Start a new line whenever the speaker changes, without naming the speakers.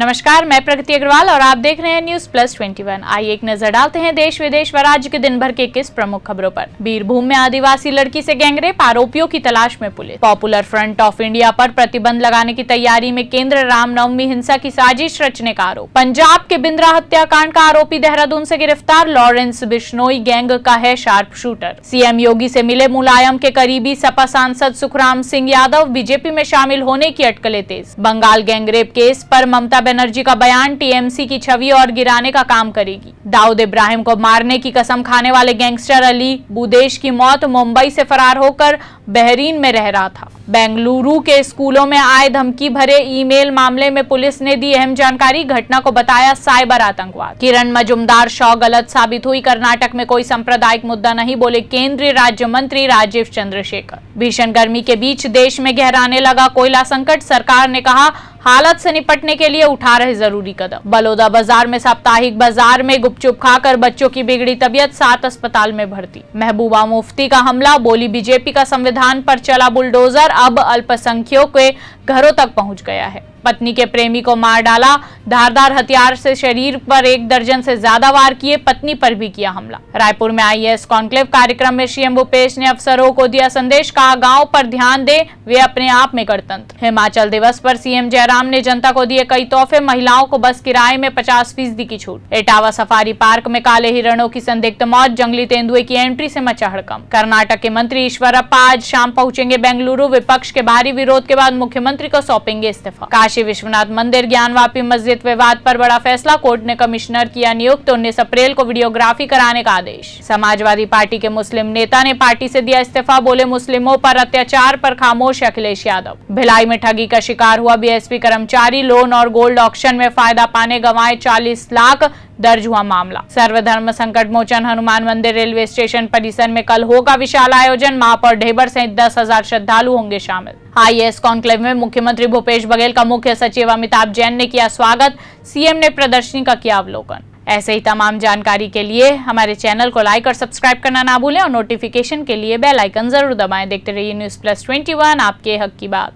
नमस्कार, मैं प्रगति अग्रवाल और आप देख रहे हैं न्यूज प्लस 21। आइए एक नजर डालते हैं देश विदेश व राज्य के दिन भर के 21 प्रमुख खबरों पर। बीरभूम में आदिवासी लड़की से गैंगरेप, आरोपियों की तलाश में police. Popular front of India पर प्रतिबंध लगाने की तैयारी में केंद्र, रामनवमी हिंसा की साजिश रचने का आरोप। पंजाब के बिंद्रा हत्याकांड का आरोपी देहरादून से गिरफ्तार, लॉरेंस बिश्नोई गैंग का है शार्प शूटर। सीएम योगी से मिले मुलायम के करीबी सपा सांसद सुखराम सिंह यादव, बीजेपी में शामिल होने की अटकलें तेज। बंगाल गैंगरेप केस पर ममता बनर्जी का बयान, टीएमसी की छवि और गिराने का काम करेगी। दाऊद इब्राहिम को मारने की कसम खाने वाले गैंगस्टर अली बुदेश की मौत, मुंबई से फरार होकर बहरीन में रह रहा था। बेंगलुरु के स्कूलों में आए धमकी भरे ईमेल मामले में पुलिस ने दी अहम जानकारी, घटना को बताया साइबर आतंकवाद। किरण मजूमदार शौ गलत साबित हुई, कर्नाटक में कोई सांप्रदायिक मुद्दा नहीं, बोले केंद्रीय राज्य मंत्री राजीव चंद्रशेखर। भीषण गर्मी के बीच देश में गहराने लगा कोयला संकट, सरकार ने कहा हालत से निपटने के लिए उठा रहे जरूरी कदम। बलौदा बाजार में साप्ताहिक बाजार में गुपचुप खाकर बच्चों की बिगड़ी तबीयत, 7 अस्पताल में भर्ती। महबूबा मुफ्ती का हमला, बोली बीजेपी का संविधान पर चला बुलडोजर, अब अल्पसंख्यकों के घरों तक पहुंच गया है। पत्नी के प्रेमी को मार डाला, धारदार हथियार से शरीर पर 1 दर्जन से ज्यादा वार किए, पत्नी पर भी किया हमला। रायपुर में आईएएस कॉन्क्लेव कार्यक्रम में सीएम भूपेश ने अफसरों को दिया संदेश, कहा गांव पर ध्यान दे, वे अपने आप में गणतंत्र। हिमाचल दिवस पर सीएम जयराम ने जनता को दिए कई तोहफे, महिलाओं को बस किराए में 50% की छूट। इटावा सफारी पार्क में काले हिरणों की संदिग्ध मौत, जंगली तेंदुए की एंट्री से मचा हड़कंप। कर्नाटक के मंत्री ईश्वरप्पा आज शाम पहुंचेंगे बेंगलुरु, विपक्ष के भारी विरोध के बाद मुख्यमंत्री को सौंपेंगे इस्तीफा। काशी विश्वनाथ मंदिर ज्ञानवापी मस्जिद विवाद पर बड़ा फैसला, कोर्ट ने कमिश्नर किया नियुक्त, 19 अप्रैल को वीडियोग्राफी कराने का आदेश। समाजवादी पार्टी के मुस्लिम नेता ने पार्टी से दिया इस्तीफा, बोले मुस्लिमों पर अत्याचार पर खामोश अखिलेश यादव। भिलाई में ठगी का शिकार हुआ बीएसपी कर्मचारी, लोन और गोल्ड ऑक्शन में फायदा पाने गंवाए 40 लाख, दर्ज हुआ मामला। सर्वधर्म संकट मोचन हनुमान मंदिर रेलवे स्टेशन परिसर में कल होगा विशाल आयोजन, माप और ढेबर सहित 10,000 श्रद्धालु होंगे शामिल। आईएएस कॉन्क्लेव में मुख्यमंत्री भूपेश बघेल का मुख्य सचिव अमिताभ जैन ने किया स्वागत, सीएम ने प्रदर्शनी का किया अवलोकन। ऐसे ही तमाम जानकारी के लिए हमारे चैनल को लाइक और सब्सक्राइब करना ना भूलें और नोटिफिकेशन के लिए बेल आइकन जरूर दबाएं। देखते रहिए न्यूज प्लस 21, आपके हक की बात।